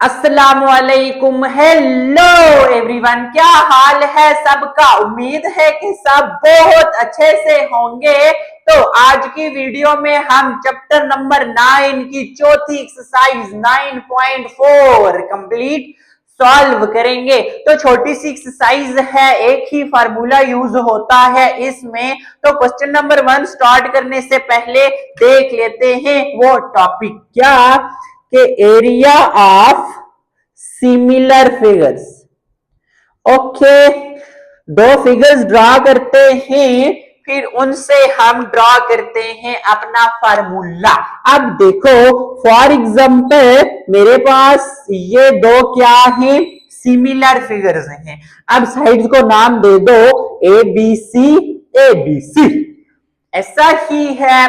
अस्सलामुअलैकुम। Hello everyone, क्या हाल है सबका। उम्मीद है कि सब बहुत अच्छे से होंगे। तो आज की वीडियो में हम चैप्टर नंबर 9 की चौथी एक्सरसाइज 9.4 कंप्लीट सॉल्व करेंगे। तो छोटी सी एक्सरसाइज है, एक ही फार्मूला यूज होता है इसमें। तो क्वेश्चन नंबर 1 स्टार्ट करने से पहले देख लेते हैं वो टॉपिक क्या कि area of similar figures. Okay, दो फिगर्स ड्रा करते हैं, फिर उनसे हम ड्रा करते हैं अपना फार्मूला। अब देखो, फॉर एग्जांपल मेरे पास ये दो क्या हैं, सिमिलर फिगर्स हैं। अब साइड्स को नाम दे दो A B C, A B सी, ऐसा ही है।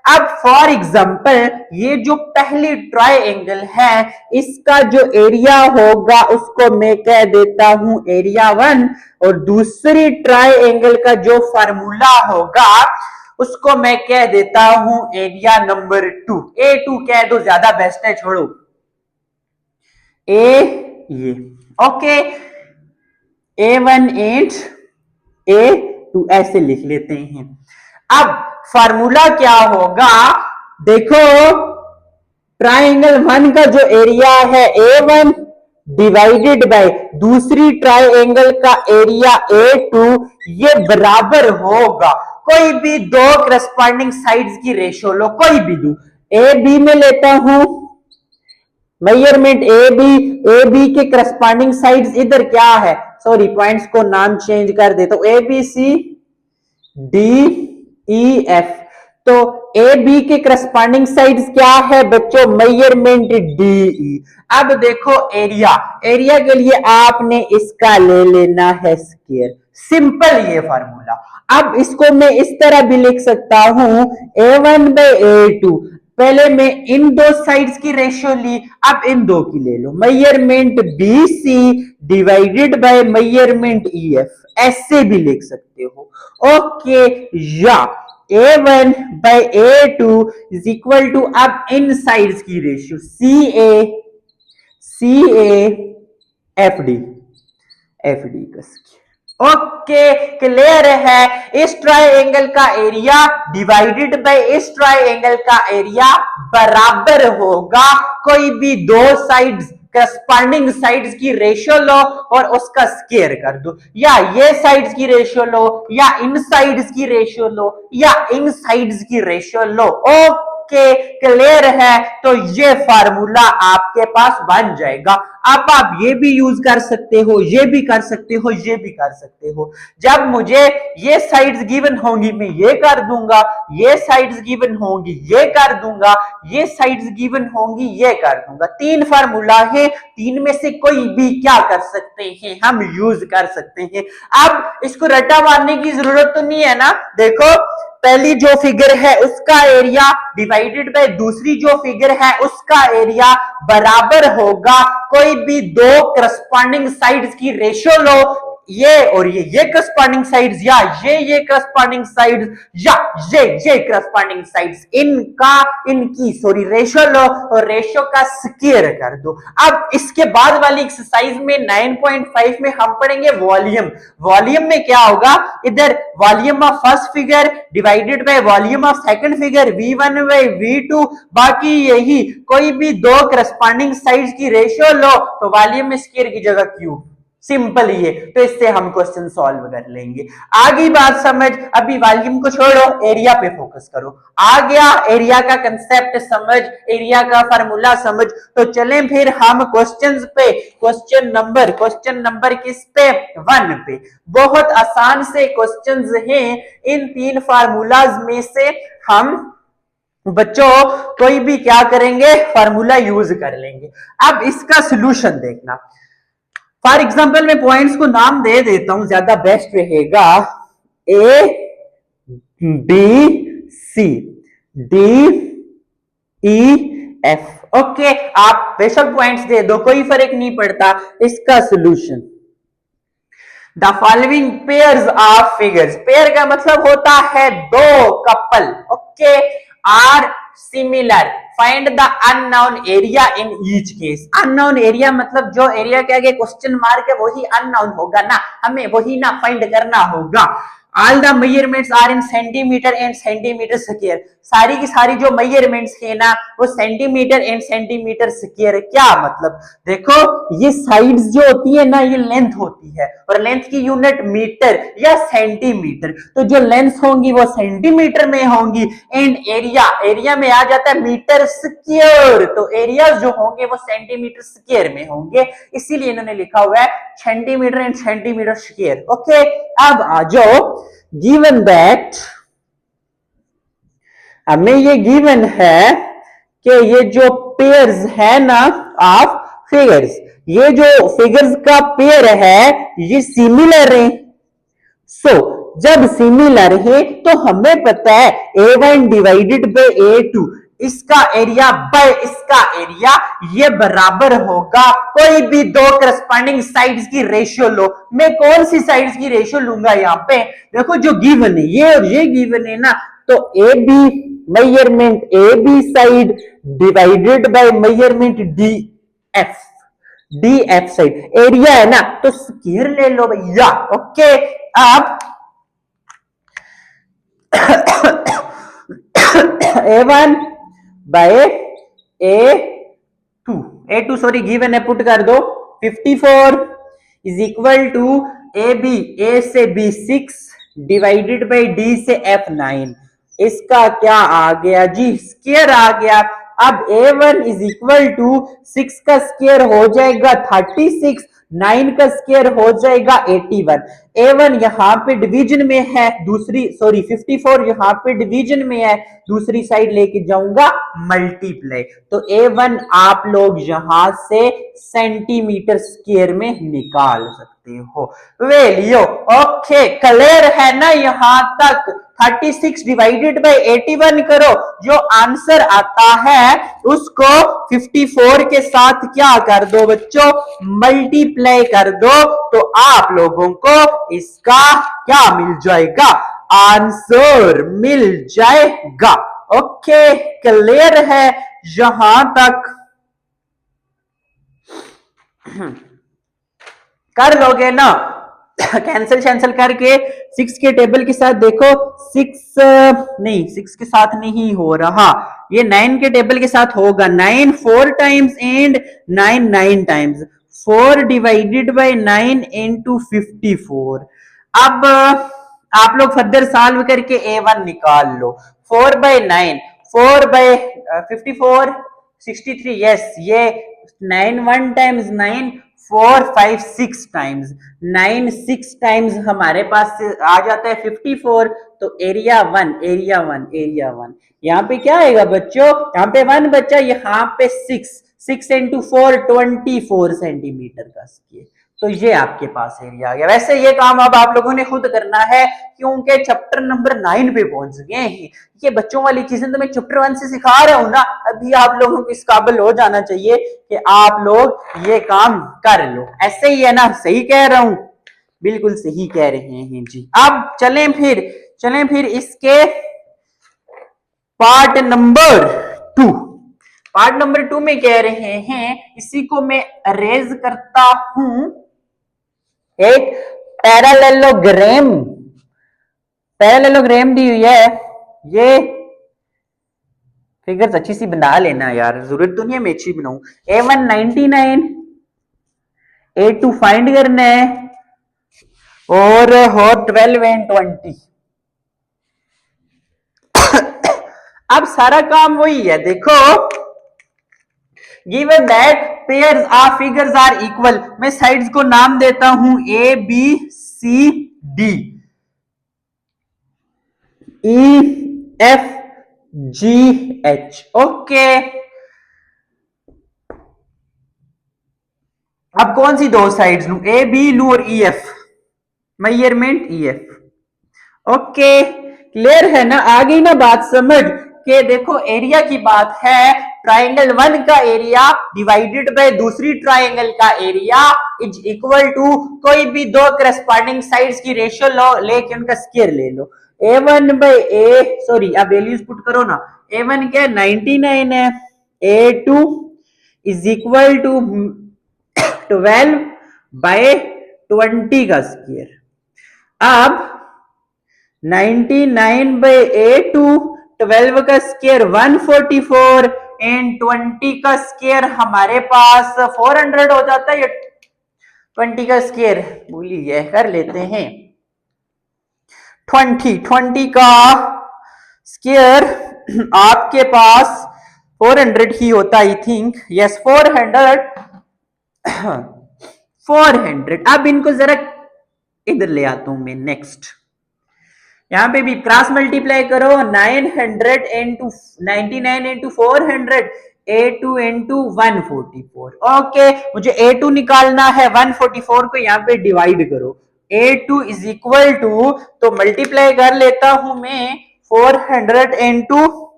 अब फॉर एग्जांपल ये जो पहली ट्राइंगल है, इसका जो एरिया होगा उसको मैं कह देता हूं एरिया 1, और दूसरी ट्राइंगल का जो फार्मूला होगा उसको मैं कह देता हूं एरिया नंबर 2। A2 कह दो, ज्यादा बेस्ट है, छोड़ो ये ओके। A1 8, A2 ऐसे लिख लेते हैं। अब फार्मूला क्या होगा, देखो ट्राइंगल 1 का जो एरिया है A1 डिवाइडेड बाय दूसरी ट्राइंगल का एरिया A2, ये बराबर होगा कोई भी दो करस्पॉन्डिंग साइड्स की रेशियो लो, कोई भी दो। ए बी में लेता हूं मेजरमेंट, ए बी के करस्पॉन्डिंग साइड्स इधर क्या है, सॉरी पॉइंट्स को नाम चेंज कर देता हूं, A B C D E F. तो ए बी के करस्पॉन्डिंग साइड्स क्या है बच्चों, मेजरमेंट डी ई। अब देखो एरिया, एरिया के लिए आपने इसका ले लेना है स्क्वायर, सिंपल ये फार्मूला। अब इसको मैं इस तरह भी लिख सकता हूं A1 बाय A2। पहले मैं इन दो साइड्स की रेशियो ली, अब इन दो की ले लो, measurement B C divided by measurement E F, ऐसे भी लिख सकते हो। ओके, या A1 by A2 is equal to, अब इन साइड्स की ratio C A F D का स्क्वायर। ओके, क्लियर है। इस ट्राइंगल का एरिया डिवाइडेड बाय इस ट्राइंगल का एरिया बराबर होगा कोई भी दो साइड्स करस्पॉन्डिंग साइड्स की रेशियो लो और उसका स्क्वायर कर दो, या ये साइड्स की रेशियो लो, या इन साइड्स की रेशियो लो, या इन साइड्स की रेशियो लो। ओके, क्लियर है। तो ये फार्मूला आपके पास बन जाएगा। अब आप ये भी यूज कर सकते हो, ये भी कर सकते हो, ये भी कर सकते हो। जब मुझे ये साइड्स गिवन होंगी मैं ये कर दूंगा, ये साइड्स गिवन होंगी ये कर दूंगा, ये साइड्स गिवन होंगी ये कर दूंगा। तीन फार्मूला है, तीन में से कोई भी क्या कर सकते हैं, हम यूज कर सकते हैं। अब इसको रट्टा मारने की जरूरत तो नहीं है ना। देखो, पहली जो फिगर है उसका एरिया डिवाइडेड बाय दूसरी जो फिगर है उसका एरिया बराबर होगा कोई भी दो करस्पॉन्डिंग साइड्स की रेशियो लो, ये और ये करस्पॉन्डिंग साइड्स, या ये करस्पॉन्डिंग साइड्स, या ये करस्पॉन्डिंग साइड्स, इनकी सॉरी रेशियो लो और रेशियो का स्क्वायर कर दो। अब इसके बाद वाली एक्सरसाइज में 9.5 में हम पढ़ेंगे वॉल्यूम। वॉल्यूम में क्या होगा, इधर volume of first figure divided by volume of second figure V1 by V2, बाकी यही कोई भी दो करस्पॉन्डिंग साइड्स की रेशियो लो तो वॉल्यूम में स्क्वायर की जगह क्यूब, सिंपल ये। तो इससे हम क्वेश्चन सॉल्व कर लेंगे। आगे बात समझ, अभी वॉल्यूम को छोड़ो, एरिया पे फोकस करो। आ गया एरिया का कंसेप्ट समझ, एरिया का फार्मूला समझ। तो चलें फिर हम क्वेश्चंस पे। क्वेश्चन नंबर किस पे, 1 पे। बहुत आसान से क्वेश्चंस हैं, इन तीन फार्मूलाज में से हम बच्चों कोई भी क्या करेंगे, फार्मूला यूज कर लेंगे। अब इसका सोल्यूशन देखना। फॉर एग्जाम्पल मैं पॉइंट्स को नाम दे देता हूं, ज्यादा बेस्ट रहेगा। A B C D E F। Okay, आप बेशक पॉइंट्स दे दो, कोई फर्क नहीं पड़ता। इसका solution, the following pairs of figures, pair का मतलब होता है दो, couple. Okay, are similar, find the unknown area in each case. Unknown area मतलब जो एरिया के आगे क्वेश्चन मार्क है वही अननोन होगा ना, हमें वही ना फाइंड करना होगा। All the measurements are in centimetre and centimetre square, सारी की सारी जो मेजरमेंट्स है ना वो सेंटीमीटर एंड सेंटीमीटर स्क्वायर। क्या मतलब, देखो ये साइड्स जो होती है ना ये लेंथ होती है और लेंथ की यूनिट मीटर या सेंटीमीटर, तो जो लेंथ होंगी वो सेंटीमीटर में होंगी एंड एरिया, एरिया में आ जाता है मीटर स्क्वायर, तो एरिया जो होंगे वो सेंटीमीटर स्क्वायर में होंगे, इसीलिए इन्होंने लिखा हुआ है centimetre and centimetre square. Okay, अब आ जाओ, गिवन दैट, हमें ये गिवन है कि ये जो पेयर्स है ना ऑफ फिगर्स, ये जो फिगर्स का पेयर है ये सिमिलर है। सो जब सिमिलर है तो हमें पता है A1 डिवाइडेड बाय A2, इसका एरिया बाय इसका एरिया ये बराबर होगा, कोई भी दो करस्पॉन्डिंग साइड्स की रेशियो लो। मैं कौन सी साइड्स की रेशियो लूंगा, यहाँ पे देखो जो गिवन है ये और ये गिवन है ना, तो A B measurement A B side divided by measurement D F side, area है ना तो स्क्वायर ले लो भैया। ओके, अब A1 by A2 sorry given है, पुट कर दो 54 is equal to A B, A से बी 6 डिवाइडेड बाय डी से F9, इसका क्या आ गया जी, स्क्वायर आ गया। अब A1 इज इक्वल टू 6 का स्क्वायर हो जाएगा 36, 9 का स्क्वायर हो जाएगा 81। A1 यहाँ पे डिवीजन में है, दूसरी सॉरी 54 यहाँ पे डिवीजन में है, दूसरी साइड लेके जाऊंगा मल्टीप्लाई, तो A1 आप लोग यहां से सेंटीमीटर स्क्वायर में निकाल सकते हो। वैल्यू ओके क्लियर है ना, यहां तक 36 डिवाइडेड बाय 81 करो, जो आंसर आता है उसको 54 के साथ क्या कर दो बच्चों, मल्टीप्लाई कर दो, तो आप लोगों को इसका क्या मिल जाएगा, आंसर मिल जाएगा। ओके क्लियर है यहां तक, कर लोगे ना कैंसिल करके 6 के टेबल के साथ देखो, 6 के साथ नहीं हो रहा, ये 9 के टेबल के साथ होगा, 9 4 times and 9 9 times, 4 divided by 9 into 54। अब आप लोग फर्दर सॉल्व करके A1 निकाल लो, 4 बाय 9, 4 बाय 54 63, यस ये 9 1 टाइम्स 9 4 5 6 टाइम्स, 9 6 टाइम्स हमारे पास आ जाता है 54, तो एरिया 1 एरिया 1 एरिया 1, यहाँ पे क्या आएगा बच्चों, यहाँ पे 1 बच्चा, यहाँ पे 6 इंटू 4 24 सेंटीमीटर का स्क्वायर, तो ये आपके पास एरिया आ गया। वैसे ये काम अब आप लोगों ने खुद करना है क्योंकि चैप्टर नंबर 9 पे पहुंच गए हैं, ये बच्चों वाली चीजें तो मैं चैप्टर 1 से सिखा रहा हूं ना, अभी आप लोगों को इस काबिल हो जाना चाहिए कि आप लोग ये काम कर लो। ऐसे ही है ना, सही कह रहा हूं, बिल्कुल सही कह रहे हैं जी। अब चलें फिर इसके पार्ट नंबर 2, पार्ट नंबर 2 में कह रहे हैं, इसी को मैं अरेज करता हूं, एक पैरेललोग्राम दी हुई है, ये फिगर्स अच्छी सी बना लेना यार, जरूरत तो नहीं है मैं अच्छी बनाऊं। A1 99, A2 फाइंड करना है और हो 12 एंड 20। अब सारा काम वही है, देखो given that pairs of figures are equal, मैं साइड्स को नाम देता हूं A B C D E F G H। Okay, अब कौन सी दो साइड्स लूं, A B लूं और E F, measurement E F। Okay clear है ना, आ गई ना बात समझ के, देखो एरिया की बात है, ट्राइंगल 1 का एरिया डिवाइडेड बाय दूसरी ट्राइंगल का एरिया इज इक्वल टू कोई भी दो करस्पॉन्डिंग साइड्स की रेशियो लो लेके उनका स्क्वायर ले लो। A1 बाई ए, सॉरी आप वैल्यूज पुट करो ना, A1 क्या है 99 है, A2 is equal to 12 bye 20 का स्क्वायर। अब 99 बाई A2, 12 का स्क्वायर 144 एंड 20 का स्क्वायर हमारे पास 400 हो जाता है। 20 का स्क्वायर भूल लीजिए, कर लेते हैं 20 का स्क्वायर आपके पास 400 ही होता, आई थिंक, यस 400। अब इनको जरा इधर ले आता हूं मैं, नेक्स्ट यहां पे भी क्रॉस मल्टीप्लाई करो, 900 into 99 into 400, A2 into 144। Okay, मुझे A2 निकालना है, 144 को यहाँ पे डिवाइड करो, A2 इज इक्वल टू, तो मल्टीप्लाई कर लेता हूं मैं 400 इंटू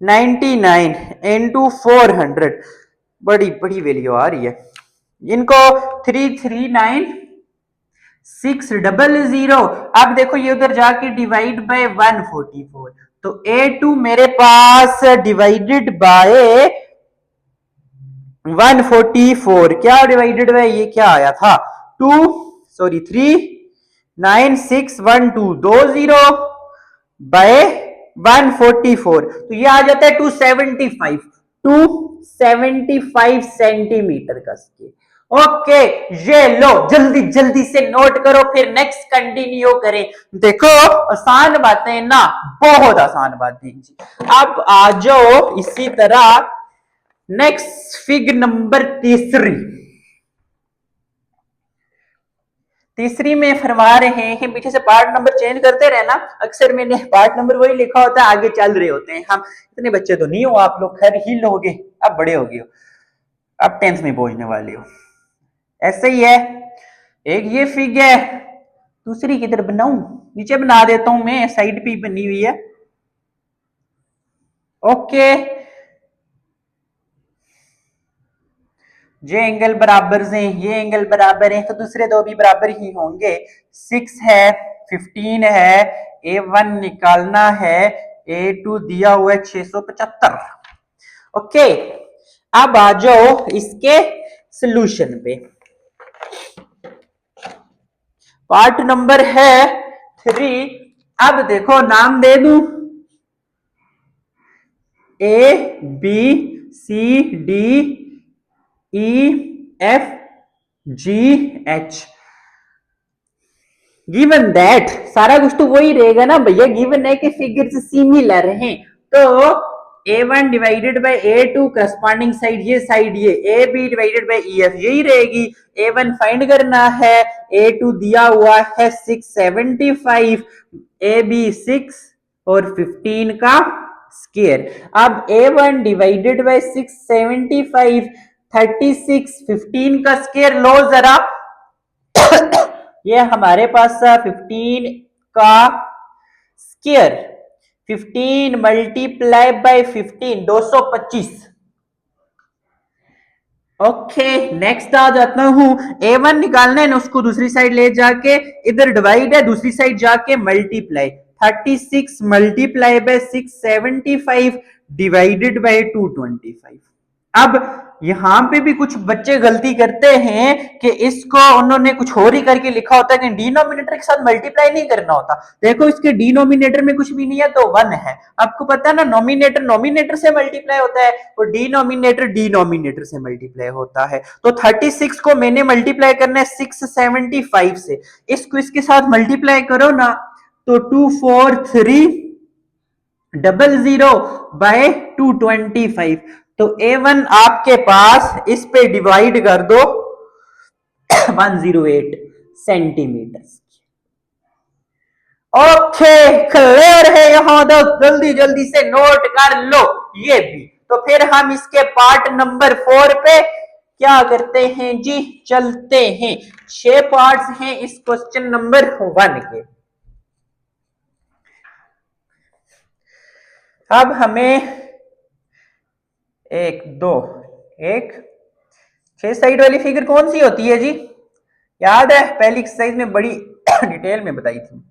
99 इंटू 400, बड़ी बड़ी वैल्यू आ रही है, इनको 339,600। अब देखो ये उधर जाके डिवाइड बाय 144, तो A2 मेरे पास डिवाइडेड बाय 144, क्या डिवाइडेड बाय ये क्या आया था, 39612 बाय 144, तो ये आ जाता है 275 सेंटीमीटर का स्केल। ओके, ये लो, जल्दी जल्दी से नोट करो, फिर नेक्स्ट कंटिन्यू करें। देखो आसान बातें ना, बहुत आसान बातें जी। अब आ जाओ इसी तरह नेक्स्ट फिग नंबर तीसरी में फरमा रहे हैं, पीछे से पार्ट नंबर चेंज करते रहना, अक्सर मैंने पार्ट नंबर वही लिखा होता है, आगे चल रहे होते हैं हम। इतने बच्चे तो नहीं हो आप लोग, खैर ही लोगे, अब बड़े हो गए हो, अब 10th में पहुंचने वाले हो। ऐसे ही है, एक ये फिग है, दूसरी किधर बनाऊं, नीचे बना देता हूं मैं, साइड पे बनी हुई है। ओके, ये एंगल बराबर हैं, ये एंगल बराबर है, तो दूसरे दो भी बराबर ही होंगे। 6 है, 15 है, A1 निकालना है, A2 दिया हुआ है 675। ओके, अब आ जाओ इसके सॉल्यूशन पे। पार्ट नंबर है 3। अब देखो नाम दे दूं, ABCDEFGH। गिवन दैट, सारा कुछ तो वही रहेगा ना भैया, गिवन है कि फिगर्स सिमिलर हैं, तो A1 divided by A2 corresponding side ये साइड, ये AB डिवाइडेड बाय EF यही रहेगी। A1 फाइंड करना है, A2 दिया हुआ है 675, AB 6 और 15 का स्क्वायर। अब A1 डिवाइडेड बाय 675, 36, 15 का स्क्वायर लो जरा। ये हमारे पास 15 का square, 15 multiply by 15, 225। Okay, next आ जाता हूं, A1 निकालना है ना, उसको दूसरी साइड ले जाके, इधर डिवाइड है, दूसरी साइड जाके multiply, 36 multiply by 675 divided by 225। अब यहां पे भी कुछ बच्चे गलती करते हैं कि इसको उन्होंने कुछ और ही करके लिखा होता है कि डिनोमिनेटर के साथ मल्टीप्लाई नहीं करना होता। देखो इसके डिनोमिनेटर में कुछ भी नहीं है, तो 1 है। आपको पता है ना, नोमिनेटर नोमिनेटर से मल्टीप्लाई होता है और डिनोमिनेटर डिनोमिनेटर से मल्टीप्लाई होता है। तो 36 को मैंने मल्टीप्लाई करना है 675 से, इसको इसके साथ मल्टीप्लाई करो ना, तो 24300 बाय 225, तो A1 आपके पास इस पे डिवाइड कर दो 108 सेंटीमीटर। ओके, क्लियर है यहां तक, जल्दी जल्दी से नोट कर लो ये भी। तो फिर हम इसके पार्ट नंबर 4 पे क्या करते हैं जी, चलते हैं। 6 पार्ट्स हैं इस क्वेश्चन नंबर 1 के। अब हमें एक दो एक 6 साइड वाली फिगर कौन सी होती है जी, याद है, पहली एक्सरसाइज में बड़ी डिटेल में बताई थी।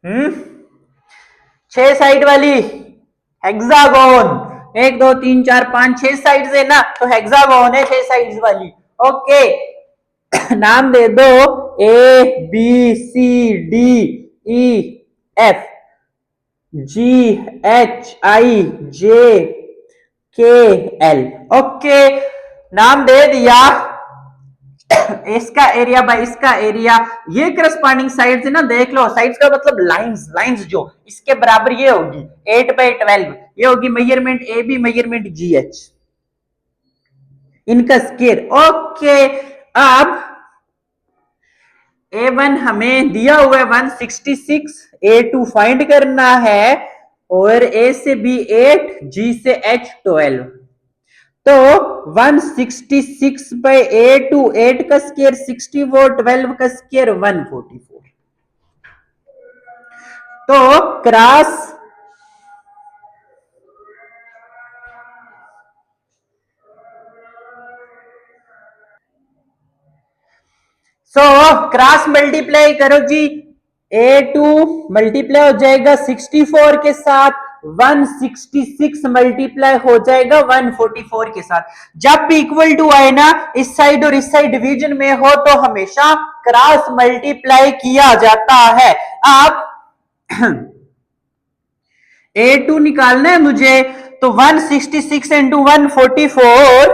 6 साइड वाली हेक्सागोन, 1 2 3 4 5 6 साइड है ना, तो हेक्सागोन है 6 साइड्स वाली। ओके नाम दे दो A B C D E F G H I J K L. Okay नाम दे दिया इसका एरिया बाय इसका एरिया, ये करस्पॉन्डिंग साइड्स है ना, देख लो साइड्स का मतलब लाइंस, लाइंस जो इसके बराबर ये होगी 8/12, ये होगी measurement A B, measurement G H, इनका स्क्वायर। ओके अब A1 हमें दिया हुआ है 166, A2 फाइंड करना है और A से B 8, G से H 12, तो 166 बाई A2, 8 का स्क्वायर 64, 12 का स्क्वायर 144, तो क्रॉस क्रॉस मल्टीप्लाई करो जी, A2 मल्टीप्लाई हो जाएगा 64 के साथ, 166 मल्टीप्लाई हो जाएगा 144 के साथ। जब भी इक्वल टू आए ना, इस साइड और इस साइड डिवीजन में हो तो हमेशा क्रॉस मल्टीप्लाई किया जाता है। अब A2 निकालना है मुझे, तो 166 इंटू 144,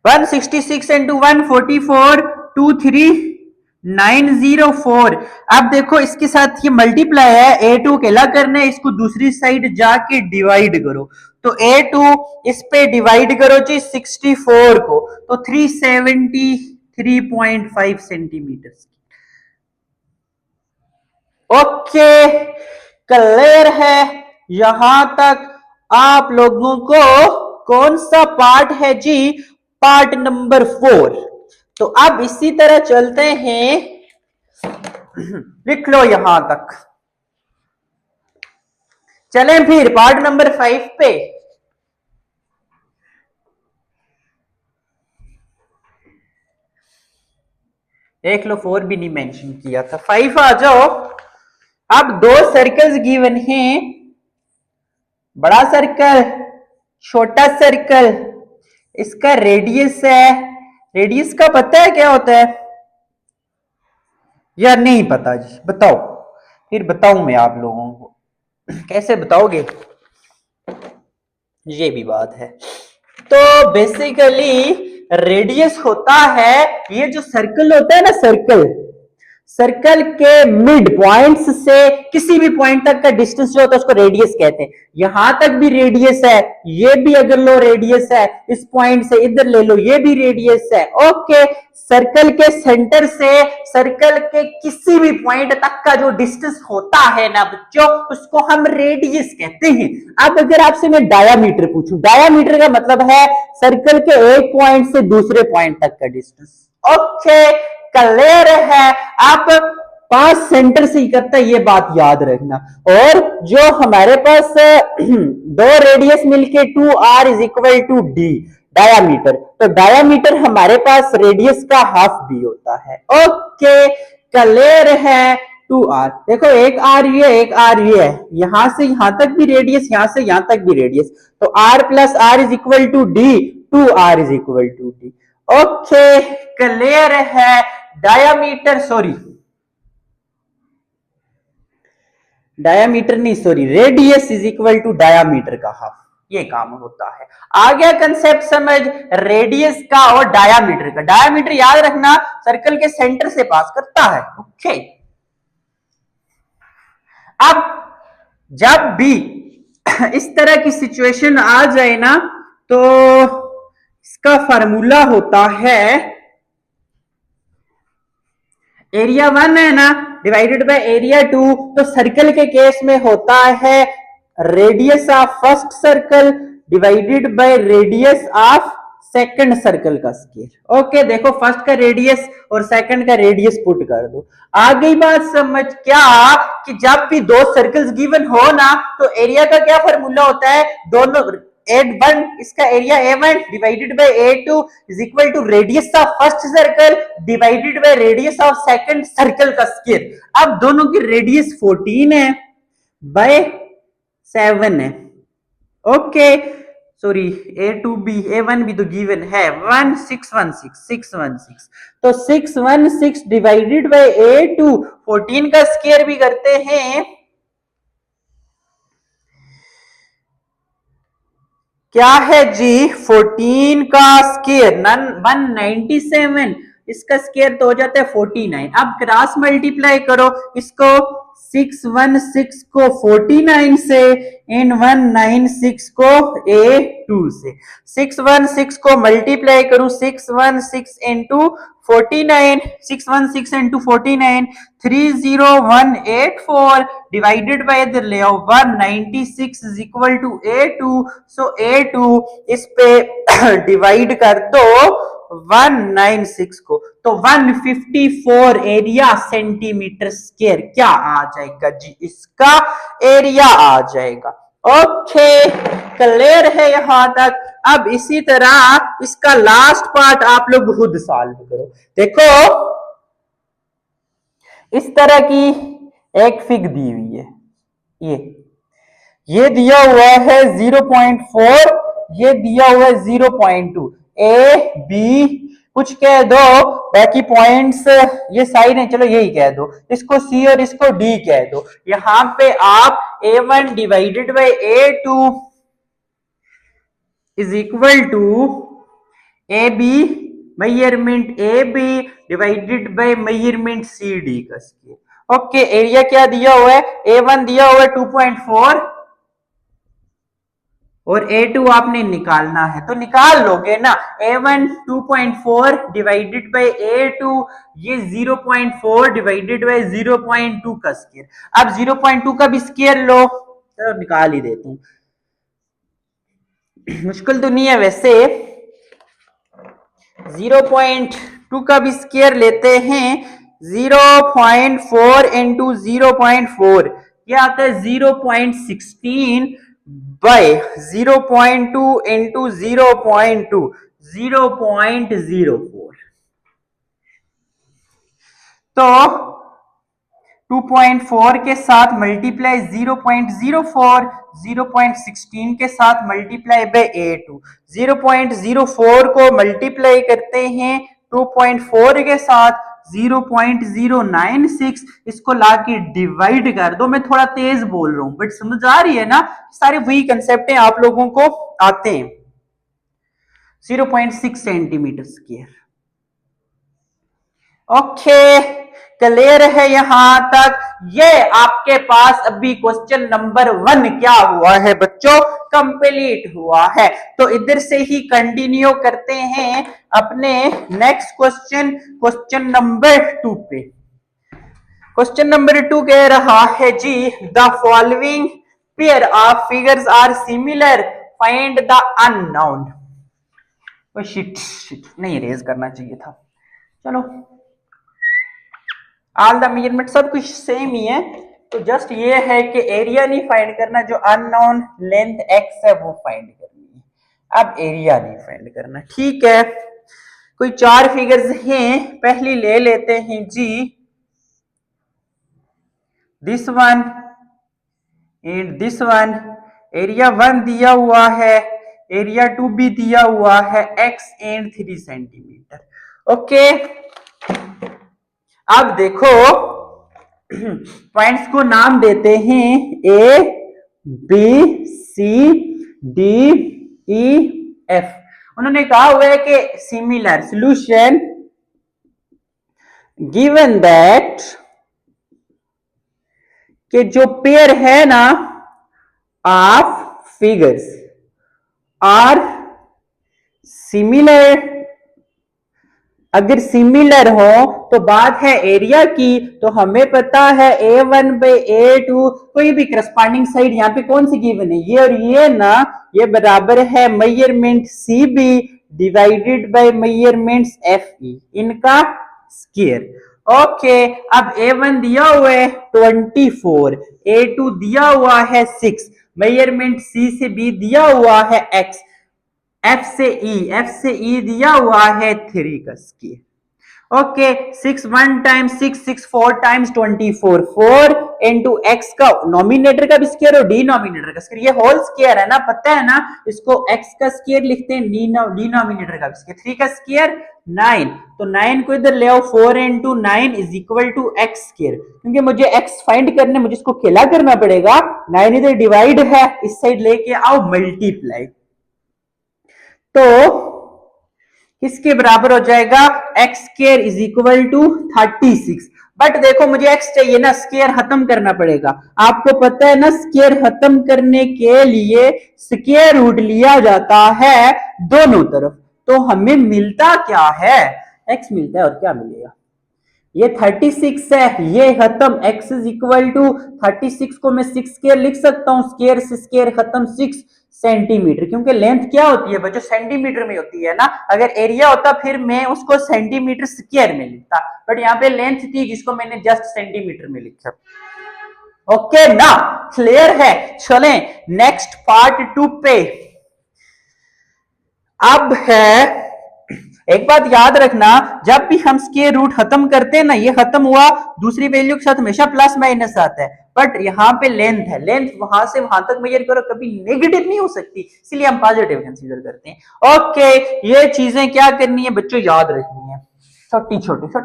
166 इंटू 144 23904। अब देखो इसके साथ ये मल्टीप्लाई है, A2 अकेला करना है, इसको दूसरी साइड जाके डिवाइड करो, तो A2 इस पे डिवाइड करो जी 64 को, तो 373.5 सेंटीमीटर। ओके क्लियर है यहां तक आप लोगों को? कौन सा पार्ट है जी? Part number 4। तो अब इसी तरह चलते हैं, लिख लो यहां तक। चलें फिर पार्ट नंबर 5 पे। देख लो 4 भी नहीं मेंशन किया था, 5 आ जाओ। अब 2 सर्कल्स गिवन हैं, बड़ा सर्कल, छोटा सर्कल, इसका रेडियस है। रेडियस का पता है क्या होता है या नहीं पता जी? बताओ, फिर बताऊं मैं आप लोगों को। कैसे बताओगे, ये भी बात है। तो बेसिकली रेडियस होता है, ये जो सर्कल होता है ना, सर्कल, सर्कल के मिड पॉइंट्स से किसी भी पॉइंट तक का डिस्टेंस जो होता है उसको रेडियस कहते हैं। यहां तक भी रेडियस है, ये भी अगर लो रेडियस है, इस पॉइंट से इधर ले लो, ये भी रेडियस है। ओके सर्कल के सेंटर से सर्कल के किसी भी पॉइंट तक का जो डिस्टेंस होता है ना बच्चों, उसको हम रेडियस कहते हैं। अब अगर आपसे मैं डायामीटर पूछूं, डायामीटर का मतलब है सर्कल के एक पॉइंट से दूसरे पॉइंट तक का डिस्टेंस। ओके क्लियर है? आप 5 सेंटर से ही करता है, ये बात याद रखना। और जो हमारे पास 2 रेडियस मिलके 2r is equal to D diameter, तो डायामीटर हमारे पास रेडियस का हाफ भी होता है। ओके क्लियर है? 2r, देखो एक आर ये, एक आर ये है, यहां से यहां तक भी रेडियस, यहां से यहां तक भी रेडियस, तो r plus r is equal to D, 2r is equal to D. Okay clear है? डायामीटर, सॉरी डायामीटर नहीं, sorry radius is equal to diameter का हाफ, ये काम होता है। आ गया कंसेप्ट समझ रेडियस का और डायामीटर का? डायामीटर याद रखना सर्कल के सेंटर से पास करता है। ओके अब जब भी इस तरह की सिचुएशन आ जाए ना, तो इसका फार्मूला होता है, एरिया 1 है ना डिवाइडेड बाय एरिया 2, तो सर्कल के केस में होता है radius of first circle divided by radius of second circle का स्क्वायर। ओके देखो फर्स्ट का रेडियस और सेकंड का रेडियस पुट कर दो, आ गई बात समझ? क्या कि जब भी 2 सर्कल्स गिवन हो ना, तो एरिया का क्या फार्मूला होता है? दोनों A1 इसका area A1 divided by A2 is equal to radius of first circle divided by radius of second circle का स्क्वायर। अब दोनों की रेडियस 14 है बाय 7 है। ओके सॉरी A1 भी तो गिवन है 616 तो 616 डिवाइडेड बाय A2 14 का स्क्वायर भी करते हैं क्या है जी 14 का स्क्वायर 197 इसका स्क्वायर तो हो जाता है 49। अब क्रॉस मल्टीप्लाई करो इसको 616 को 49 से इन 196 को A2 से 616 को मल्टीप्लाई करूं 616 into 49 616 into 49 30184 divided by the 196 is equal to A2 so A2 इस पे डिवाइड कर दो 196 को तो 154 एरिया सेंटीमीटर स्क्वायर क्या आ जाएगा जी इसका एरिया आ जाएगा। ओके क्लियर है यहां तक। अब इसी तरह इसका लास्ट पार्ट आप लोग खुद सॉल्व करो। देखो इस तरह की एक फिग दी हुई है ये दिया हुआ है 0.4 ये दिया हुआ है 0.2 A B कुछ कह दो बाकी पॉइंट्स ये साइन है चलो यही कह दो इसको C और इसको D कह दो। यहां पे आप A1 divided by A2 is equal to AB measurement AB divided by measurement CD का स्क्वायर। ओके एरिया क्या दिया हुआ है A1 दिया हुआ है 2.4 और A2 आपने निकालना है तो निकाल लोगे ना A1 2.4 डिवाइडेड बाय A2 ये 0.4 डिवाइडेड बाय 0.2 का स्क्वायर। अब 0.2 का भी स्क्वायर लो चलो निकाल ही देता हूं मुश्किल तो नहीं है वैसे 0.2 का भी स्क्वायर लेते हैं 0.4 इंटू 0.4 ये आता है 0.16 बाय 0.2 इंटू 0.2 0.04 तो 2.4 के साथ मल्टीप्लाई 0.04 0.16 के साथ मल्टीप्लाई बाय A2 0.04 को मल्टीप्लाई करते हैं 2.4 के साथ 0.096 इसको लाके डिवाइड कर दो। मैं थोड़ा तेज बोल रहा हूं बट समझ आ रही है ना सारे वही कंसेप्ट हैं आप लोगों को आते हैं 0.6 सेंटीमीटर स्क्वायर। ओके क्लियर है यहां तक। ये आपके पास अभी क्वेश्चन नंबर 1 क्या हुआ है बच्चों कंप्लीट हुआ है तो इधर से ही कंटिन्यू करते हैं अपने नेक्स्ट क्वेश्चन नंबर 2 पे। क्वेश्चन नंबर 2 कह रहा है जी the following pair of figures are similar find the unknown. Shit नहीं रेज करना चाहिए था चलो ऑल द मेजरमेंट सब कुछ सेम ही है तो जस्ट ये है कि एरिया नहीं फाइंड करना जो अननोन लेंथ x है वो फाइंड करनी है। अब एरिया नहीं फाइंड करना ठीक है। कोई 4 फिगर्स हैं पहली ले लेते हैं जी this one and this one area 1 दिया हुआ है एरिया 2 भी दिया हुआ है x एंड 3 सेंटीमीटर। ओके अब देखो पॉइंट्स को नाम देते हैं A B C D E F। उन्होंने कहा हुआ है कि सिमिलर सॉल्यूशन गिवन दैट कि जो पेयर है ना ऑफ फिगर्स आर सिमिलर अगर सिमिलर हो तो बात है एरिया की तो हमें पता है A1 बाय A2 कोई भी करस्पॉन्डिंग साइड यहाँ पे कौन सी गिवन है ये और ये ना ये बराबर है measurement CB divided by measurements FE इनका स्क्वायर। ओके अब A1 दिया हुआ है 24 A2 दिया हुआ है 6 मेजरमेंट सी से बी दिया हुआ है x, एफ से ई दिया हुआ है 3 का square. Okay 6 1 times 6 4 times 24 4 into x का नॉमिनेटर का भी स्केयर और डिनोमिनेटर का स्केयर, ये होल स्केयर है ना, पता है ना, इसको एक्स का स्केयर लिखते हैं, डिनोमिनेटर का स्केयर। 3 का स्केयर 9, तो 9 को इधर ले आओ, 4 into 9 is equal to X square, क्योंकि मुझे एक्स फाइंड करने, मुझे इसको खेला करना पड़ेगा। 9 इधर डिवाइड है, इस साइड लेके आओ मल्टीप्लाई, तो किसके बराबर हो जाएगा, X square is equal to 36। But देखो मुझे एक्स चाहिए ना, स्क्वायर खत्म करना पड़ेगा, आपको पता है ना, स्क्वायर खत्म करने के लिए स्क्वायर रूट लिया जाता है दोनों तरफ, तो हमें मिलता क्या है, एक्स मिलता है, और क्या मिलेगा, ये 36 है, ये खत्म, x इज इक्वल टू 36 को मैं 6 स्क्वायर लिख सकता हूं, स्क्वायर से स्क्वायर खत्म, 6 सेंटीमीटर, क्योंकि लेंथ क्या होती है बच्चों, सेंटीमीटर में होती है ना, अगर एरिया होता फिर मैं उसको सेंटीमीटर स्क्वायर में लिखता, बट यहाँ पे लेंथ थी जिसको मैंने जस्ट सेंटीमीटर में लिखा। ओके ना, क्लियर है। चलें नेक्स्ट पार्ट 2 पे। अब है, एक बात याद रखना, जब भी हम स्क्वायर रूट खत्म करते हैं ना, ये खत्म हुआ, दूसरी वैल्यू के साथ हमेशा प्लस माइनस आता है, बट यहाँ पे लेंथ है, लेंथ वहां से वहां तक मेजर करो, कभी नेगेटिव नहीं हो सकती, इसलिए हम पॉजिटिव कंसीडर करते हैं। ओके, ये चीजें क्या करनी है बच्चों, याद रखनी है, छोटे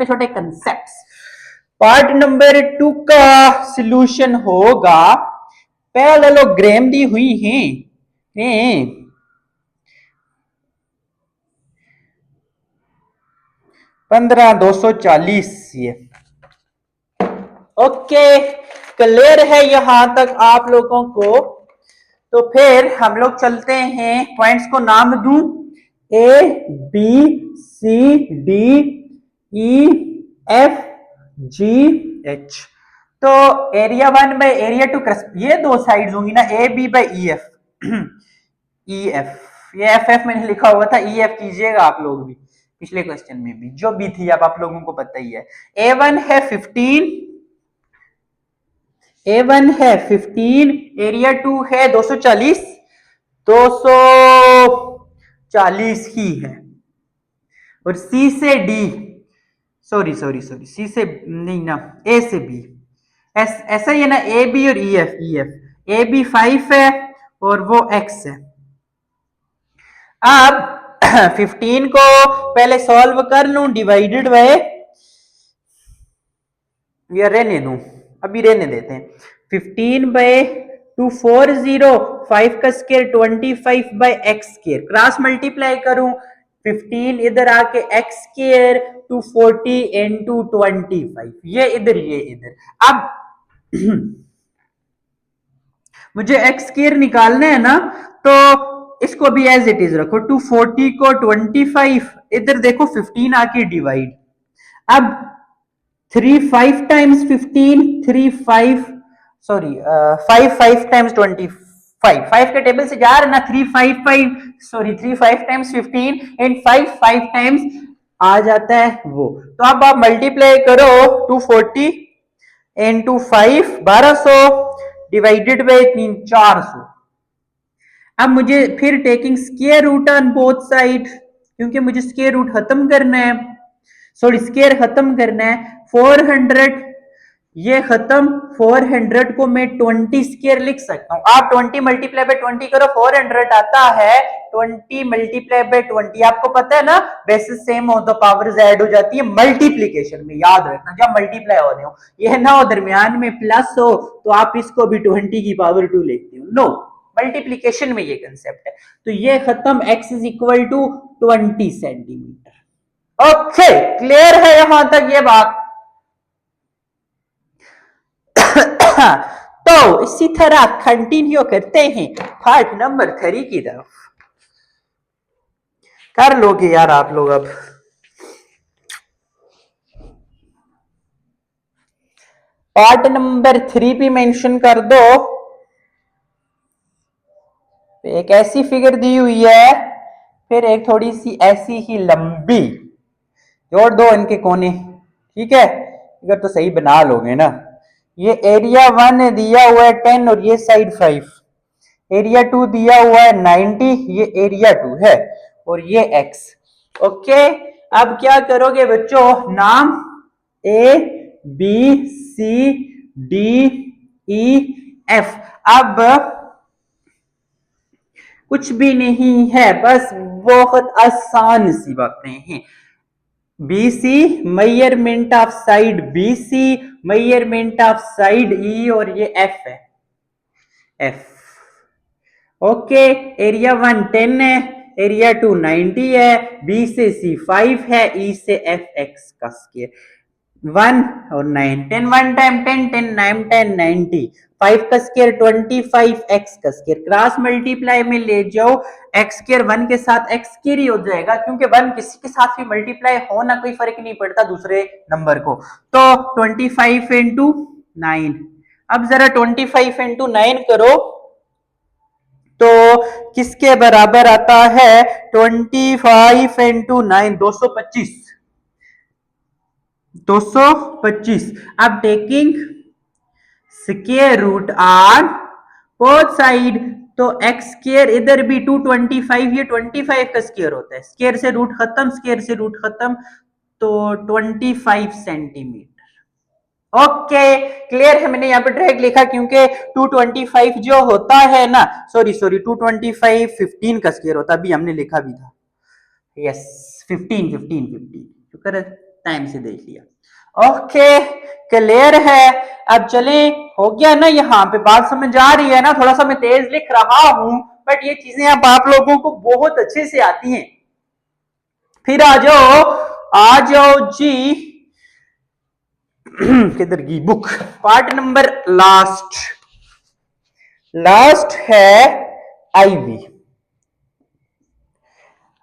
छोटे कंसेप्ट। पार्ट नंबर 2 का सॉल्यूशन होगा, पैरेललोग्राम दी हुई है 15,240 ये। ओके, क्लियर है यहां तक आप लोगों को, तो फिर हम लोग चलते हैं, पॉइंट्स को नाम दूं, A B C D E F G H, तो एरिया 1 बाय एरिया 2, ये दो साइड्स होंगी ना, A B by E F, E F, ये एफ एफ मैंने लिखा हुआ था, ई एफ कीजिएगा आप लोग भी, पिछले क्वेश्चन में भी जो भी थी, अब आप लोगों को पता ही है। A1 है 15, A1 है 15, एरिया 2 है 240, 240 ही है, और C से D, सॉरी C से नहीं ना, A से B, ऐसा ही है ना, ए बी और ई एफ, ए बी 5 है और वो x है। अब 15 को पहले सॉल्व कर लूं, डिवाइडेड बाय, या रहने दूं, अभी रहने देते हैं, 15 बाय 240, 5 का square 25 by X square, cross multiply करूं, 15 इधर आके एक्स स्क्वायर 240 इंटू 25, ये इधर। अब मुझे एक्स स्क्वायर निकालना है ना, तो इसको भी एज इट इज रखो, 240 को 25, इधर देखो 15 आके डिवाइड, अब 3 5 टाइम्स 15, 3 5 सॉरी 5 5 टाइम्स 25, 5 के टेबल से जा रहा ना, 3 5 5 सॉरी 3 5 टाइम्स 15 एंड 5 5 टाइम्स आ जाता है वो, तो अब आप मल्टीप्लाई करो, 240 इंटू 5 1200 डिवाइडेड बाय 3 400। अब मुझे फिर taking square root on both side, क्योंकि मुझे स्क्वायर रूट खत्म करना है, सॉरी स्क्वायर खत्म करना है, 400 ये खत्म, 400 को मैं 20 स्क्वायर लिख सकता हूं, आप 20 मल्टीप्लाई बाय 20 करो, 400 आता है, 20 मल्टीप्लाई बाय 20, आपको पता है ना, बेसिस सेम हो तो पावर्स ऐड हो जाती है मल्टीप्लीकेशन में, याद रखना जब मल्टीप्लाई हो रहे हो, ये ना हो दरमियान में प्लस हो तो आप इसको भी 20 की पावर 2 लिखते हो, नो, मल्टीप्लीकेशन में ये कंसेप्ट है, तो ये खत्म, x is equal to 20 centimetre. Okay, clear है यहां तक ये बात। तो इसी तरह कंटिन्यू करते हैं पार्ट नंबर 3 की तरफ, कर लोगे यार आप लोग, अब पार्ट नंबर 3 भी मेंशन कर दो, एक ऐसी फिगर दी हुई है, फिर एक थोड़ी सी ऐसी ही लंबी, जोड़ दो इनके कोने, ठीक है, अगर तो सही बना लोगे ना, ये एरिया 1 दिया हुआ है 10 और ये साइड 5, एरिया 2 दिया हुआ है 90, ये एरिया 2 है और ये x। ओके, अब क्या करोगे बच्चों, नाम A B C D E F. अब कुछ भी नहीं है, बस बहुत आसान सी बातें हैं। BC measurement of side BC, measurement of side E और ये F है, F। ओके, एरिया 1 10 है, एरिया 2 90 है, B से C 5 है, E से F x का स्क्वायर 1 और 9, 10 1 टाइम 10 10 9 10 90, 5 का स्क्वायर 25 x का स्क्वायर, क्रॉस मल्टीप्लाई में ले जाओ, x स्क्वायर 1 के साथ x स्क्वायर ही हो जाएगा, क्योंकि 1 किसी के साथ भी मल्टीप्लाई हो ना, कोई फर्क नहीं पड़ता दूसरे नंबर को। तो 25 इंटू 9, अब जरा 25 इंटू 9 करो तो किसके बराबर आता है, 25 इंटू 9 225, 225। अब taking square root on both side, तो x स्क्वायर इधर भी 225, ये 25 का स्क्वायर होता है, स्क्वायर से रूट खत्म, स्क्वायर से रूट खत्म, तो 25 सेंटीमीटर। ओके, क्लियर है। मैंने यहाँ पे डायरेक्ट लिखा क्योंकि 225 जो होता है ना, सॉरी 225 15 का स्क्वायर होता है, अभी हमने लिखा भी था, यस 15 शुक्र है टाइम से देख लिया। ओके, क्लियर है। अब चले, हो गया ना, यहाँ पे बात समझ आ रही है ना, थोड़ा सा मैं तेज लिख रहा हूं बट ये चीजें अब आप लोगों को बहुत अच्छे से आती हैं। फिर आ जाओ जी किधर की बुक, पार्ट नंबर लास्ट है आईवी।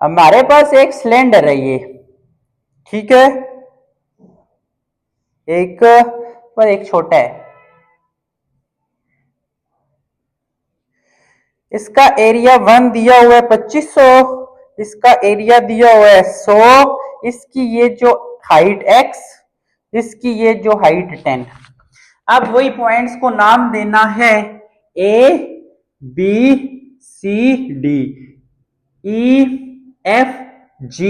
हमारे पास एक सिलेंडर है ये, ठीक है, एक पर एक छोटा है, इसका एरिया 1 दिया हुआ है 2500, इसका एरिया दिया हुआ है 100, इसकी ये जो हाइट x, इसकी ये जो हाइट 10। अब वही पॉइंट्स को नाम देना है A B C D E F G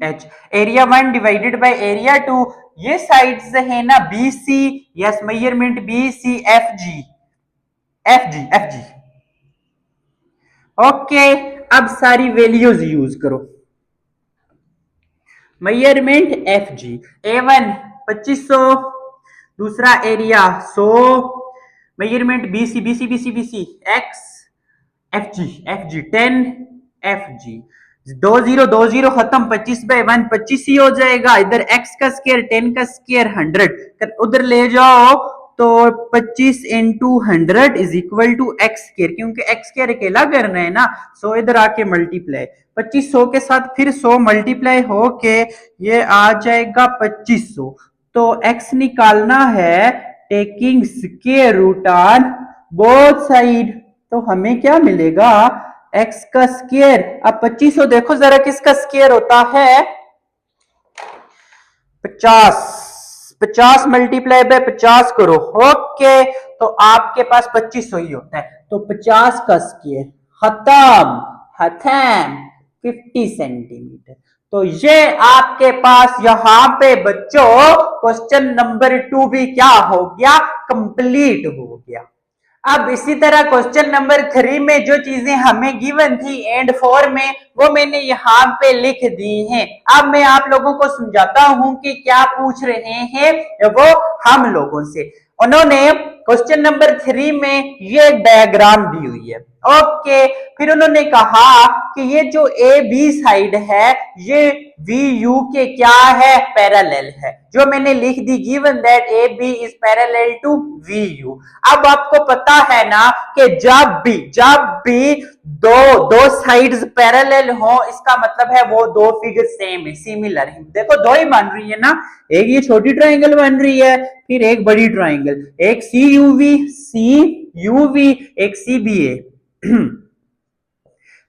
H। Area 1 divided by area 2, ये साइड्स है ना BC, yes measurement BC FG। Okay, अब सारी वैल्यूज यूज करो। मेजरमेंट FG, A1 2500, दूसरा area 100, measurement BC X, FG 10, FG 20 खत्म, 25/1 25 ही हो जाएगा, इधर x का स्क्वायर 10 का स्क्वायर 100, उधर ले जाओ तो 25 into 100 is equal to X square, क्योंकि एक्स स्क्वायर अकेला करना है ना, 100 इधर आके मल्टीप्लाई, 25 100 के साथ फिर 100 मल्टीप्लाई होके ये आ जाएगा 2500। तो x निकालना है taking square root on both side, तो हमें क्या मिलेगा, x का स्क्वायर। अब 2500 देखो जरा किसका स्क्वायर होता है, 50 मल्टीप्लाई बाय 50 करो, ओके, तो आपके पास 2500 ही होता है, तो 50 का स्क्वायर खत्म 50 सेंटीमीटर। तो ये आपके पास यहाँ पे बच्चों क्वेश्चन नंबर 2 भी क्या हो गया, कंप्लीट हो गया। अब इसी तरह क्वेश्चन नंबर 3 में जो चीजें हमें गिवन थी एंड 4 में, वो मैंने यहाँ पे लिख दी हैं। अब मैं आप लोगों को समझाता हूं कि क्या पूछ रहे हैं वो हम लोगों से। उन्होंने क्वेश्चन नंबर 3 में ये डायग्राम दी हुई है, ओके, फिर उन्होंने कहा कि ये जो ए बी साइड है ये वी यू के क्या है, पैरेलल है, जो मैंने लिख दी given that A B is parallel to V U. अब आपको पता है ना कि जब भी दो साइड्स पैरेलल हो, इसका मतलब है वो दो फिगर सेम है, सिमिलर है। देखो दो ही बन रही है ना, एक ये छोटी ट्राइंगल बन रही है, फिर एक बड़ी ट्राइंगल, एक सी यूवी एक सी बी ए।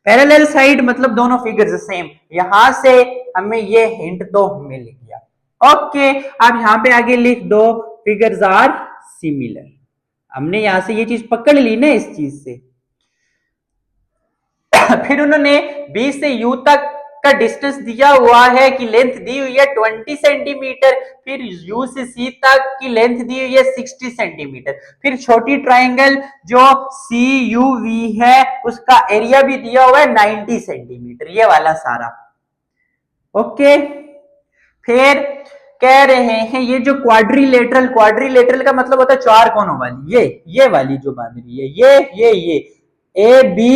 पैरेलल साइड मतलब दोनों फिगर्स सेम, यहां से हमें ये हिंट तो मिल गया। ओके, अब यहां पे आगे लिख दो फिगर्स आर सिमिलर। हमने यहां से ये चीज पकड़ ली ना इस चीज से, फिर उन्होंने बी से यू तक का डिस्टेंस दिया हुआ है कि लेंथ दी हुई है 20 सेंटीमीटर, फिर यू से सी तक की लेंथ दी हुई है 60 सेंटीमीटर, फिर छोटी ट्राइंगल जो सी यू वी है उसका एरिया भी दिया हुआ है 90 सेंटीमीटर, ये वाला सारा। ओके, फिर कह रहे हैं ये जो क्वाड्रिलेटरल, क्वाड्रिलेटरल का मतलब होता है चार कोनों वाली, ये वाली जो बन रही है, ये ए बी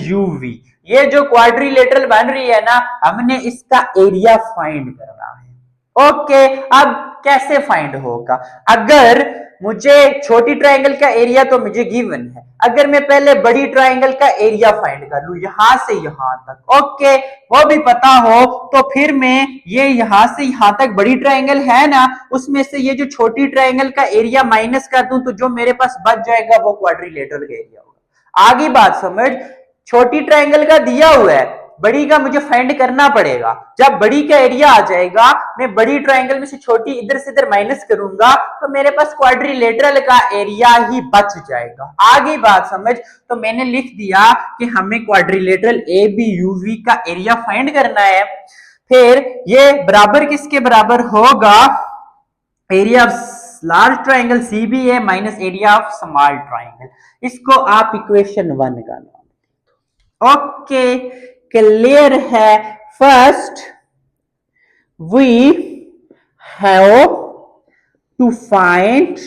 यू वी, ये जो क्वाड्रिलेटरल बन रही है ना, हमने इसका एरिया फाइंड करना है। ओके, अब कैसे फाइंड होगा? अगर मुझे छोटी ट्राइंगल का एरिया तो मुझे गिवन है, अगर मैं पहले बड़ी ट्राइंगल का एरिया फाइंड कर लूं यहां से यहां तक, ओके, वो भी पता हो, तो फिर मैं ये यहां से यहां तक बड़ी ट्राइंगल है ना, उसमें से ये जो छोटी ट्राइंगल का एरिया माइनस कर दूं तो जो मेरे पास बच जाएगा वो क्वाड्रिलेटरल का एरिया होगा। आगे बात समझ, छोटी ट्राइंगल का दिया हुआ है, बड़ी का मुझे फाइंड करना पड़ेगा। जब बड़ी का एरिया आ जाएगा, मैं बड़ी ट्राइंगल में से छोटी इधर से इधर माइनस करूंगा तो मेरे पास क्वाड्रिलेटरल का एरिया ही बच जाएगा। आगे बात समझ, तो मैंने लिख दिया कि हमें quadrilateral A B U V का एरिया फाइंड करना है। फिर ये बराबर किसके बराबर होगा? Area of large triangle C B A minus area of small triangle. इसको आप इक्वेशन 1 का नाम। ओके, क्लियर है? First we have to find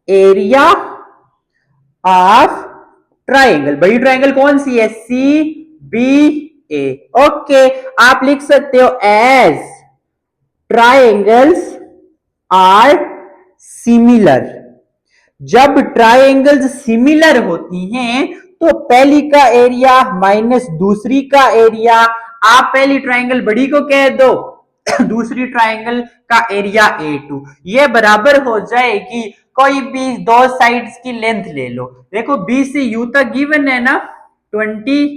area of triangle. बड़ी ट्राइंगल कौन सी है? सी बी ए। ओके, आप लिख सकते हो एज ट्राइंगल्स आर सिमिलर। जब ट्राइंगल्स सिमिलर होती हैं तो पहली का एरिया माइनस दूसरी का एरिया, आप पहली ट्राइंगल बड़ी को कह दो दूसरी ट्राइंगल का एरिया A2, ये बराबर हो जाएगी, कोई भी दो साइड्स की लेंथ ले लो। देखो B से U तक गिवन है ना 20,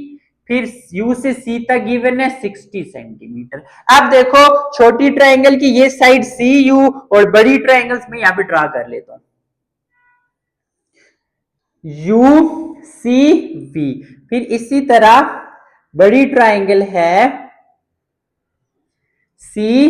फिर U से C तक गिवन है 60 सेंटीमीटर। अब देखो छोटी ट्राइंगल की ये साइड CU और बड़ी ट्राइंगल्स में यहां पे ड्रा कर लेता हूं यू सी वी, फिर इसी तरह बड़ी ट्राइंगल है सी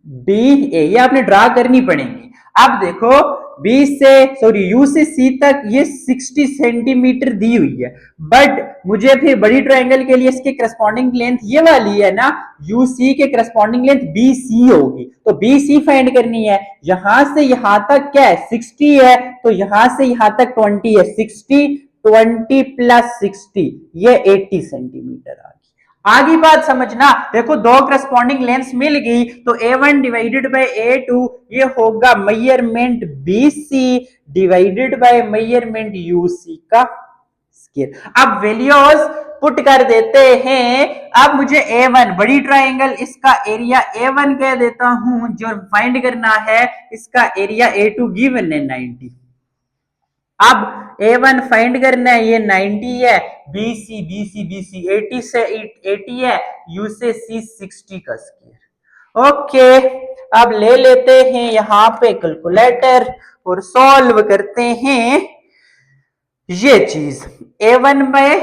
बी ए, ये आपने ड्रा करनी पड़ेगी। अब देखो बी से सॉरी यू से सी तक ये 60 सेंटीमीटर दी हुई है, बट मुझे फिर बड़ी ट्राइंगल के लिए इसके करस्पॉन्डिंग लेंथ ये वाली है ना, यू सी के करस्पॉन्डिंग लेंथ बी सी होगी, तो बी सी फाइंड करनी है। यहां से यहां तक क्या है? 60 है, तो यहां से यहां तक 20 है, 60 20 प्लस 60 ये 80 सेंटीमीटर आ गई। आगे बात समझना, देखो दो करस्पॉन्डिंग लेंथ्स मिल गई तो A1 डिवाइडेड बाय A2 ये होगा measurement BC divided by measurement UC का स्क्वायर। अब वैल्यूज पुट कर देते हैं। अब मुझे A1 बड़ी ट्राइंगल इसका एरिया A1 कह देता हूं, जो फाइंड करना है इसका एरिया A2 गिवन है 90। अब A1 फाइंड करना है, ये 90 है, BC 80 से 80 है, U से C 60 का स्क्वायर। ओके, अब ले लेते हैं यहां पे कैलकुलेटर और सॉल्व करते हैं ये चीज। A1 bye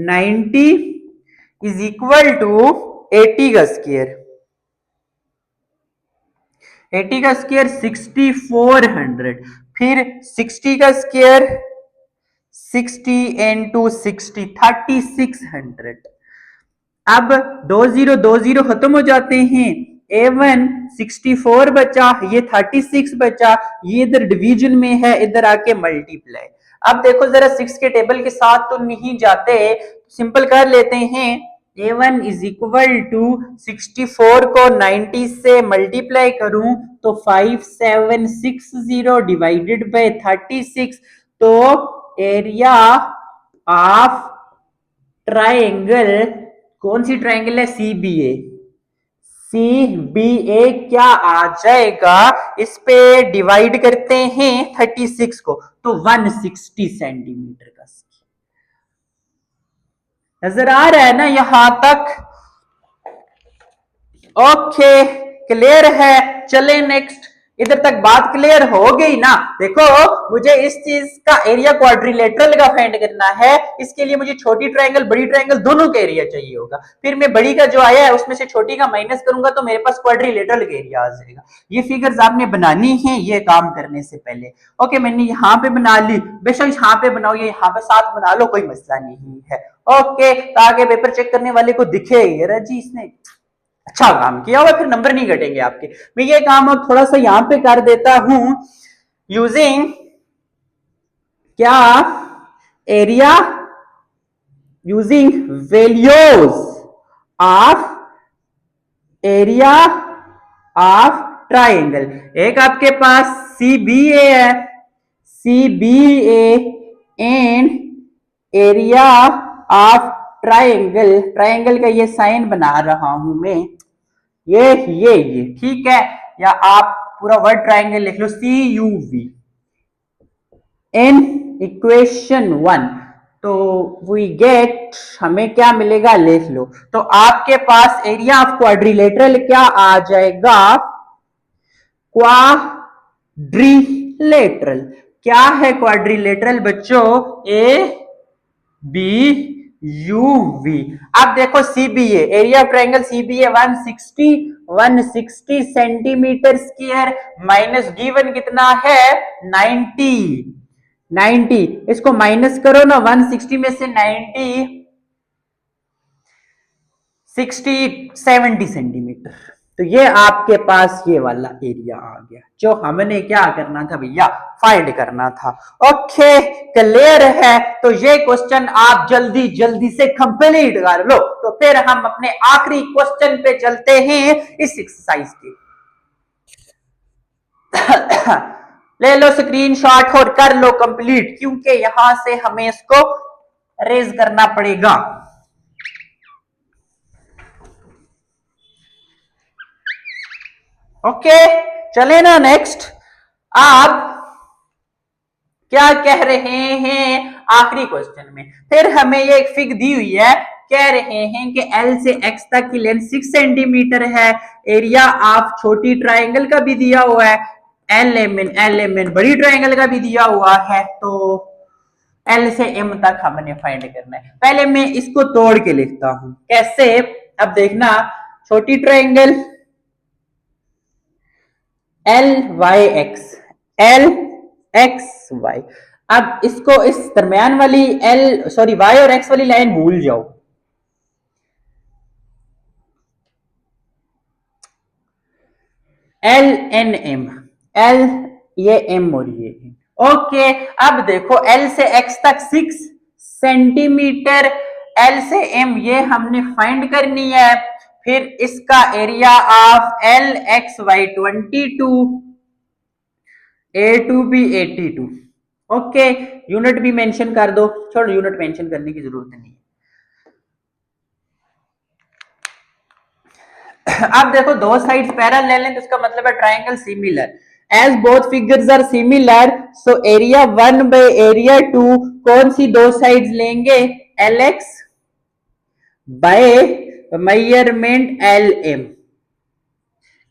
90 is equal to 80 का स्क्वायर, 80 का स्क्वायर 6400, फिर 60 का स्क्वायर 60 into 60 3600। अब 20 खत्म हो जाते हैं, A1 64 बचा, ये 36 बचा, ये इधर डिवीजन में है, इधर आके मल्टीप्लाई। अब देखो जरा 6 के टेबल के साथ तो नहीं जाते, सिंपल कर लेते हैं। A1 इज इक्वल टू 64 को 90 से मल्टीप्लाई करूं तो 5760 डिवाइडेड बाय 36, तो एरिया ऑफ ट्राइंगल, कौन सी ट्राइंगल है? CBA, CBA क्या आ जाएगा? इस पे डिवाइड करते हैं 36 को तो 160 सेंटीमीटर का। नजर आ रहा है ना यहां तक? ओके, क्लियर है? चले नेक्स्ट इधर तक बात क्लियर हो गई ना। देखो मुझे इस चीज का एरिया क्वाड्रिलेटरल का फाइंड करना है, इसके लिए मुझे छोटी ट्रायंगल बड़ी ट्रायंगल दोनों का एरिया चाहिए होगा। फिर मैं बड़ी का जो आया है उसमें से छोटी का माइनस करूंगा तो मेरे पास क्वाड्रिलेटरल का एरिया आ जाएगा। ये फिगर्स आपने बनानी है ये काम करने से पहले। ओके मैंने यहाँ पे बना ली, बेशक यहाँ पे बनाओ या यहाँ पे साथ बना लो, कोई मसला नहीं है। ओके ताकि पेपर चेक करने वाले को दिखे यार जी इसने अच्छा काम किया हुआ, फिर नंबर नहीं घटेंगे आपके। मैं ये काम अब थोड़ा सा यहां पे कर देता हूं यूजिंग क्या area using values of area of triangle. एक आपके पास CBA है, CBA and area of triangle. Triangle का ये साइन बना रहा हूं मैं, ये ठीक है, या आप पूरा वर्ड ट्राइंगल लिख लो CUV इन इक्वेशन 1। तो वी गेट हमें क्या मिलेगा लिख लो। तो आपके पास एरिया ऑफ क्वाड्रिलेटरल क्या आ जाएगा, क्वाड्रिलेटरल। क्या है क्वाड्रिलेटरल बच्चों, ABUV। अब देखो CBA area of triangle CBA 160 centimetre square minus given कितना है 90। इसको माइनस करो ना, 160 में से 90 70 सेंटीमीटर। तो ये आपके पास ये वाला एरिया आ गया जो हमने क्या करना था भैया, फाइंड करना था। ओके क्लियर है। तो ये क्वेश्चन आप जल्दी जल्दी से कंप्लीट कर लो। तो फिर हम अपने आखिरी क्वेश्चन पे चलते हैं इस एक्सरसाइज के। ले लो स्क्रीनशॉट और कर लो कंप्लीट, क्योंकि यहां से हमें इसको रेज करना पड़ेगा। ओके चले ना नेक्स्ट। आप क्या कह रहे हैं आखिरी क्वेश्चन में, फिर हमें ये एक फिग दी हुई है, कह रहे हैं कि L से X तक की लेंथ 6 सेंटीमीटर है, एरिया ऑफ छोटी ट्राइंगल का भी दिया हुआ है, LMN बड़ी ट्राइंगल का भी दिया हुआ है। तो L से M तक हमने फाइंड करना है। पहले मैं इसको तोड़ के लिखता हूं, कैसे, अब देखना, छोटी ट्राइंगल LXY। अब इसको इस दरमियान वाली Y और X वाली लाइन भूल जाओ। LNM, L ये M और ये ओके। अब देखो L से X तक 6 सेंटीमीटर, L से M ये हमने फाइंड करनी है। फिर इसका area of LXY 22, A2B 82। Okay unit भी मेंशन कर दो, छोड़ो यूनिट मेंशन करने की जरूरत नहीं है। अब देखो दो साइड्स पैरेलल हैं तो इसका मतलब है triangle similar. As both figures are similar so area 1 by area 2 कौन सी दो साइड्स लेंगे, LX बाय मेजरमेंट LM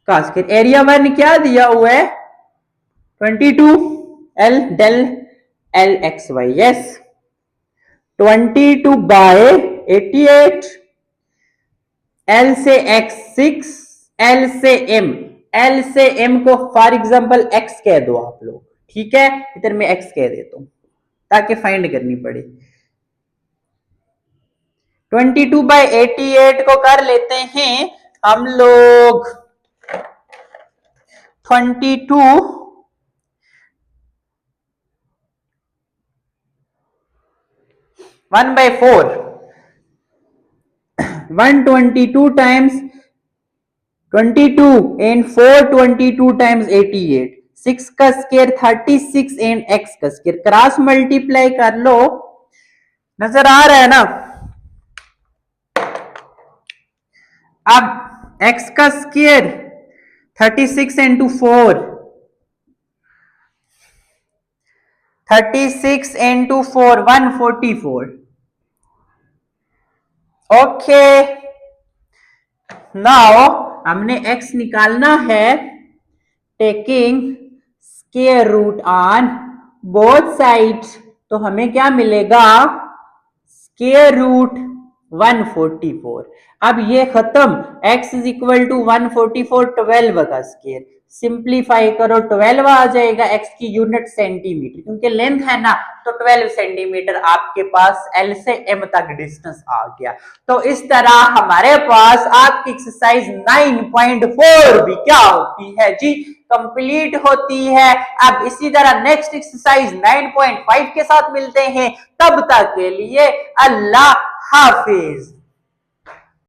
का स्क्वायर। एरिया 1 क्या दिया हुआ है 22 L del LXY, yes 22 by 88, L से X 6, L से M, L से M को फॉर एग्जांपल X कह दो आप लोग, ठीक है, इधर मैं X कह देता हूं ताकि फाइंड करनी पड़े। 22 बाय 88 को कर लेते हैं हम लोग 22 1 by 4, 122 times 22 and 422 times 88, 6 का स्क्वायर 36 एंड x का स्क्वायर क्रॉस मल्टीप्लाई कर लो, नजर आ रहा है ना। अब x का square 36 into 4, 36 into 4 144। Okay now हमने x निकालना है taking square root on both sides, तो हमें क्या मिलेगा, स्क्वायर रूट 144। अब ये खत्म, x इज इक्वल टू 144, 12 का स्क्वायर, सिंप्लीफाई करो 12 आ जाएगा, x की यूनिट सेंटीमीटर, क्योंकि लेंथ है ना, तो 12 सेंटीमीटर आपके पास L से M तक डिस्टेंस आ गया। तो इस तरह हमारे पास आपकी एक्सरसाइज 9.4 भी क्या होती है जी, कंप्लीट होती है। अब इसी तरह नेक्स्ट एक्सरसाइज 9.5 के साथ मिलते हैं, तब तक के लिए अल्लाह हाफिज।